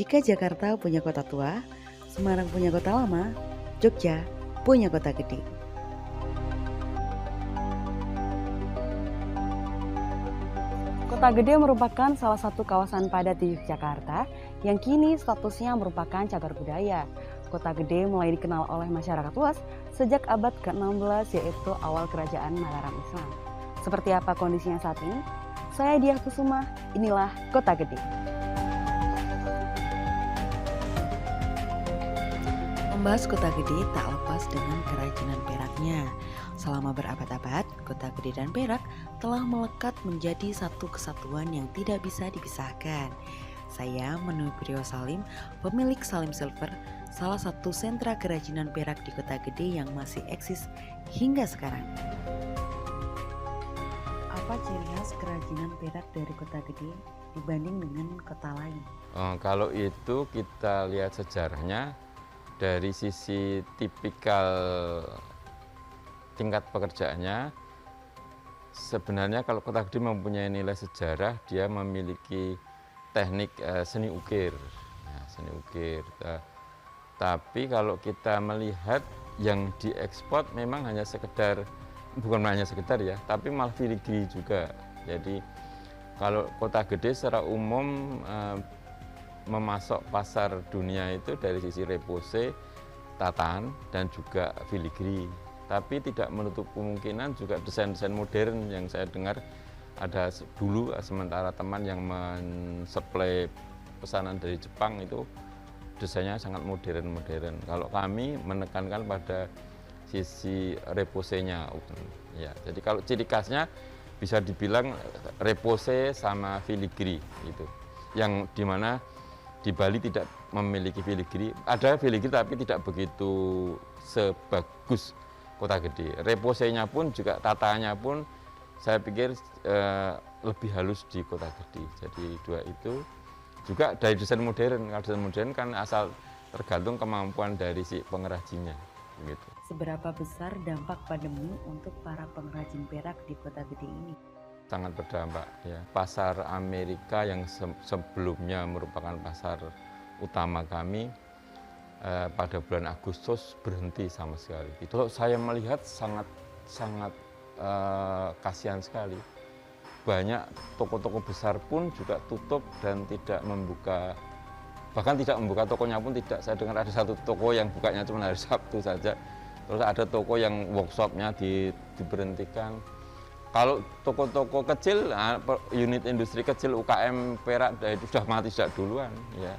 Jika Jakarta punya kota tua, Semarang punya kota lama, Jogja punya kota gede. Kota Gede merupakan salah satu kawasan padat di Yogyakarta yang kini statusnya merupakan cagar budaya. Kota Gede mulai dikenal oleh masyarakat luas sejak abad ke-16 yaitu awal kerajaan Mataram Islam. Seperti apa kondisinya saat ini? Saya Diah Kusuma, inilah Kota Gede. Membahas Kota Gede tak lepas dengan kerajinan peraknya. Selama berabad-abad, Kota Gede dan Perak telah melekat menjadi satu kesatuan yang tidak bisa dipisahkan. Saya menemui Priyo Salim, pemilik Salim Silver, salah satu sentra kerajinan perak di Kota Gede yang masih eksis hingga sekarang. Apa ciri khas kerajinan perak dari Kota Gede dibanding dengan kota lain? Kalau itu kita lihat sejarahnya dari sisi tipikal tingkat pekerjaannya, sebenarnya kalau Kota Gede mempunyai nilai sejarah, dia memiliki teknik seni ukir. Nah, seni ukir. Tapi kalau kita melihat yang diekspor memang hanya sekedar, bukan hanya sekedar ya, tapi malah filigree juga. Jadi kalau Kota Gede secara umum memasok pasar dunia itu dari sisi repose, tatan, dan juga filigree. Tapi tidak menutup kemungkinan juga desain-desain modern yang saya dengar ada dulu sementara teman yang mensuplai pesanan dari Jepang itu desainnya sangat modern-modern. Kalau kami menekankan pada sisi reposenya. Ya, jadi kalau ciri khasnya bisa dibilang repose sama filigree gitu. Yang dimana di Bali tidak memiliki filigree, ada filigree tapi tidak begitu sebagus Kota Gede. Reposenya pun juga tataannya pun saya pikir lebih halus di Kota Gede. Jadi dua itu juga dari desain modern. Kalau desain modern kan asal tergantung kemampuan dari si pengrajinnya. Gitu. Seberapa besar dampak pandemi untuk para pengrajin perak di Kota Gede ini? Sangat berdampak ya. Pasar Amerika yang sebelumnya merupakan pasar utama kami pada bulan Agustus berhenti sama sekali. Itu saya melihat sangat kasihan sekali. Banyak toko-toko besar pun juga tutup dan tidak membuka, bahkan tidak membuka tokonya pun tidak. Saya dengar ada satu toko yang bukanya cuma hari Sabtu saja. Terus ada toko yang workshopnya diberhentikan. Kalau toko-toko kecil, unit industri kecil UKM Perak itu sudah mati sejak duluan. Ya.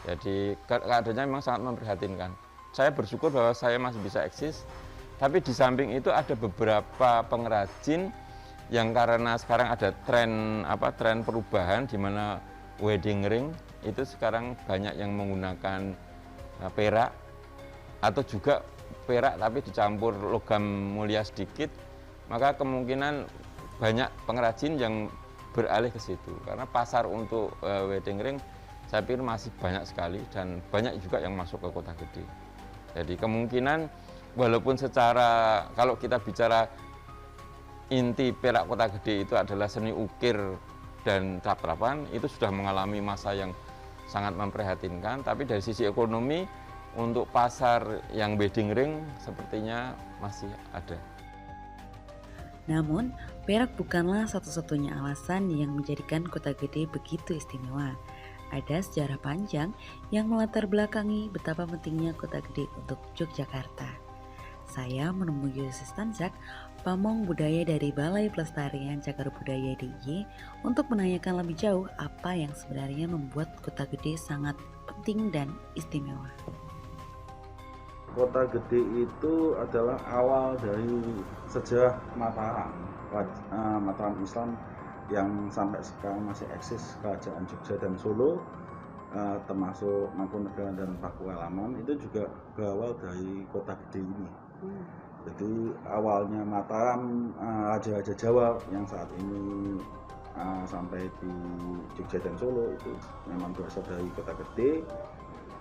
Jadi keadaannya memang sangat memprihatinkan. Saya bersyukur bahwa saya masih bisa eksis, tapi di samping itu ada beberapa pengrajin yang karena sekarang ada tren perubahan di mana wedding ring itu sekarang banyak yang menggunakan perak atau juga perak tapi dicampur logam mulia sedikit, maka kemungkinan banyak pengrajin yang beralih ke situ karena pasar untuk wedding ring saya pikir masih banyak sekali dan banyak juga yang masuk ke Kota Gede. Jadi kemungkinan walaupun secara kalau kita bicara inti perak Kota Gede itu adalah seni ukir dan trap-trapan, itu sudah mengalami masa yang sangat memprihatinkan, tapi dari sisi ekonomi untuk pasar yang wedding ring sepertinya masih ada. Namun, perak bukanlah satu-satunya alasan yang menjadikan Kota Gede begitu istimewa. Ada sejarah panjang yang melatar belakangi betapa pentingnya Kota Gede untuk Yogyakarta. Saya menemui Yosis Tanzak, pamong budaya dari Balai Pelestarian Cagar Budaya DIY, untuk menanyakan lebih jauh apa yang sebenarnya membuat Kota Gede sangat penting dan istimewa. Kota Gede itu adalah awal dari sejarah Mataram Islam yang sampai sekarang masih eksis. Kerajaan Jogja dan Solo termasuk Mangkunegaran dan Pakualaman itu juga berawal dari Kota Gede ini. Jadi awalnya Mataram, Raja-Raja Jawa yang saat ini sampai di Jogja dan Solo itu memang berasal dari Kota Gede.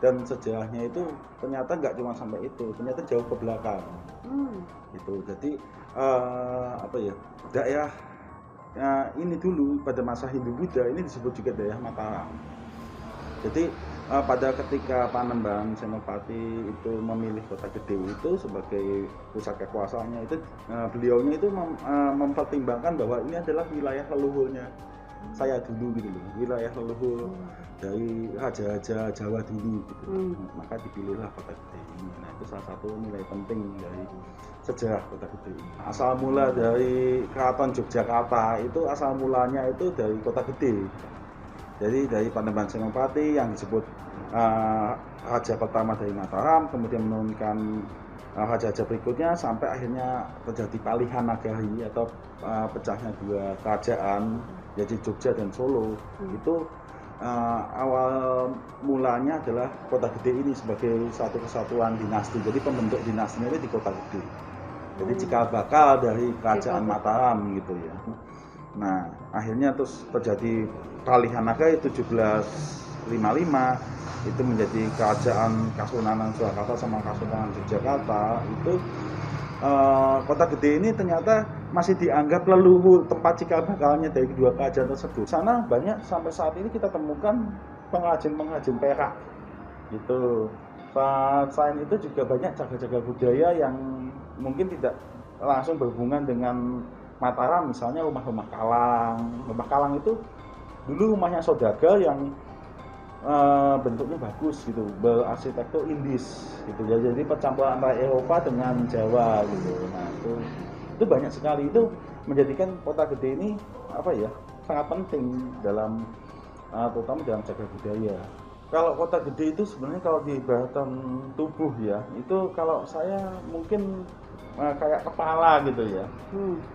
Dan sejarahnya itu ternyata nggak cuma sampai itu, ternyata jauh ke belakang. Gitu. Jadi daerah ini dulu pada masa Hindu Buddha ini disebut juga daerah Mataram. Jadi pada ketika Panembahan Senopati itu memilih Kota Gede itu sebagai pusat kekuasaannya itu, beliaunya itu mempertimbangkan bahwa ini adalah wilayah leluhurnya saya dulu gitu loh, wilayah leluhur dari raja-raja Jawa dulu gitu. Maka dipilihlah Kota Gede ini. Nah, itu salah satu nilai penting dari sejarah Kota Gede ini. Asal mula dari Keraton Yogyakarta itu asal mulanya itu dari Kota Gede. Jadi dari Panembahan Senopati yang disebut raja pertama dari Mataram, kemudian menurunkan raja-raja berikutnya sampai akhirnya terjadi palihan nagari atau pecahnya dua kerajaan, yaitu Jogja dan Solo. Itu awal mulanya adalah Kota Gede ini sebagai satu kesatuan dinasti. Jadi pembentuk dinastinya itu di Kota Gede. Jadi cikal bakal dari kerajaan Mataram gitu ya. Nah, akhirnya terus terjadi palihan nagari 1755 itu menjadi kerajaan Kasunanan Surakarta sama Kasunanan Yogyakarta. Itu Kota Gede ini ternyata masih dianggap leluhur tempat cikal bakalnya dari kedua kerajaan tersebut. Sana banyak sampai saat ini kita temukan pengrajin-pengrajin perak gitu. Selain itu juga banyak jaga-jaga budaya yang mungkin tidak langsung berhubungan dengan Mataram, misalnya rumah-rumah Kalang. Rumah Kalang itu dulu rumahnya saudagar yang bentuknya bagus gitu, berarsitektur Indis gitu ya. Jadi percampuran antara Eropa dengan Jawa gitu. Nah, itu banyak sekali, itu menjadikan Kota Gede ini sangat penting dalam terutama dalam jaga budaya. Kalau Kota Gede itu sebenarnya kalau diibaratkan tubuh ya, itu kalau saya mungkin kayak kepala gitu ya.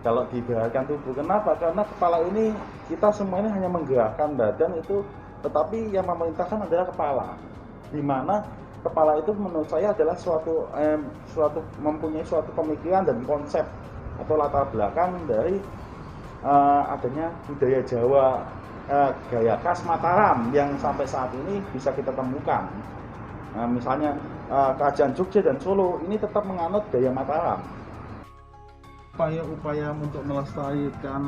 Kalau diibaratkan tubuh, kenapa? Karena kepala ini kita semuanya hanya menggerakkan badan itu, tetapi yang memerintahkan adalah kepala. Di mana kepala itu menurut saya adalah mempunyai suatu pemikiran dan konsep atau latar belakang dari adanya budaya Jawa, gaya khas Mataram yang sampai saat ini bisa kita temukan. Misalnya kerajaan Jogja dan Solo ini tetap menganut gaya Mataram. Upaya-upaya untuk melestarikan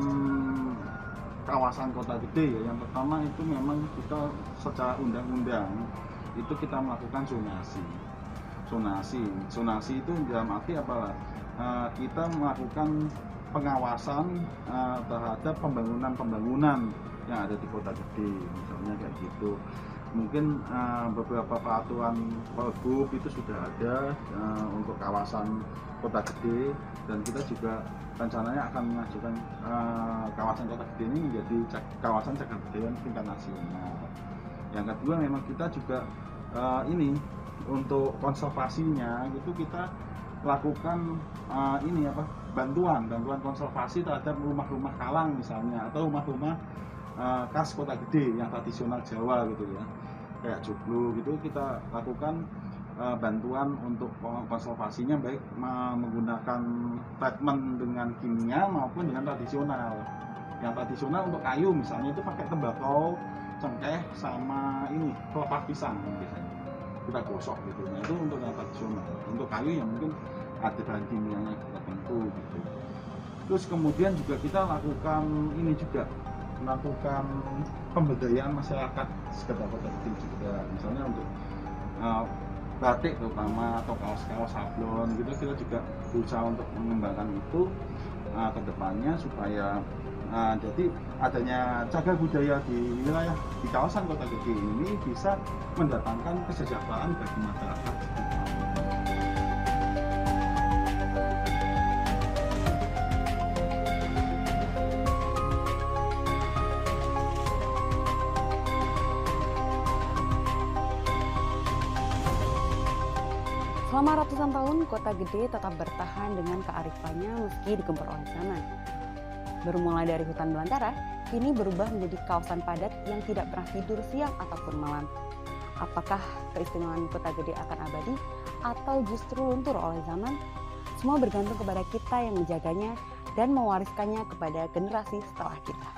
kawasan Kota Gede ya, yang pertama itu memang kita secara undang-undang itu kita melakukan zonasi itu dalam arti apalah, kita melakukan pengawasan terhadap pembangunan yang ada di Kota Gede, misalnya kayak gitu. Mungkin beberapa peraturan Pergub itu sudah ada untuk kawasan Kota Gede, dan kita juga rencananya akan mengajukan kawasan Kota Gede ini menjadi kawasan cagar budaya tingkat nasional. Yang kedua memang kita juga untuk konservasinya itu kita lakukan bantuan konservasi terhadap rumah-rumah Kalang misalnya, atau rumah-rumah khas Kota Gede yang tradisional Jawa gitu ya, kayak joglo gitu. Kita lakukan bantuan untuk konservasinya, baik menggunakan treatment dengan kimia maupun dengan tradisional. Yang tradisional untuk kayu misalnya itu pakai tembakau, cengkeh, sama kelopak pisang biasanya kita gosok gitu. Nah, itu untuk yang tradisional. Untuk kayu yang mungkin ada bahan kimianya tertentu gitu. Terus kemudian juga kita lakukan pemberdayaan masyarakat sekitar Kota Gede juga, misalnya untuk batik terutama atau kaos-kaos sablon gitu. Kita juga berusaha untuk mengembangkan itu ke depannya supaya jadi adanya cagar budaya di wilayah di kawasan Kota Gede ini bisa mendatangkan kesejahteraan bagi masyarakat. Selama ratusan tahun, Kota Gede tetap bertahan dengan kearifannya meski digempur oleh zaman. Bermula dari hutan belantara, kini berubah menjadi kawasan padat yang tidak pernah tidur siang ataupun malam. Apakah keistimewaan Kota Gede akan abadi atau justru luntur oleh zaman? Semua bergantung kepada kita yang menjaganya dan mewariskannya kepada generasi setelah kita.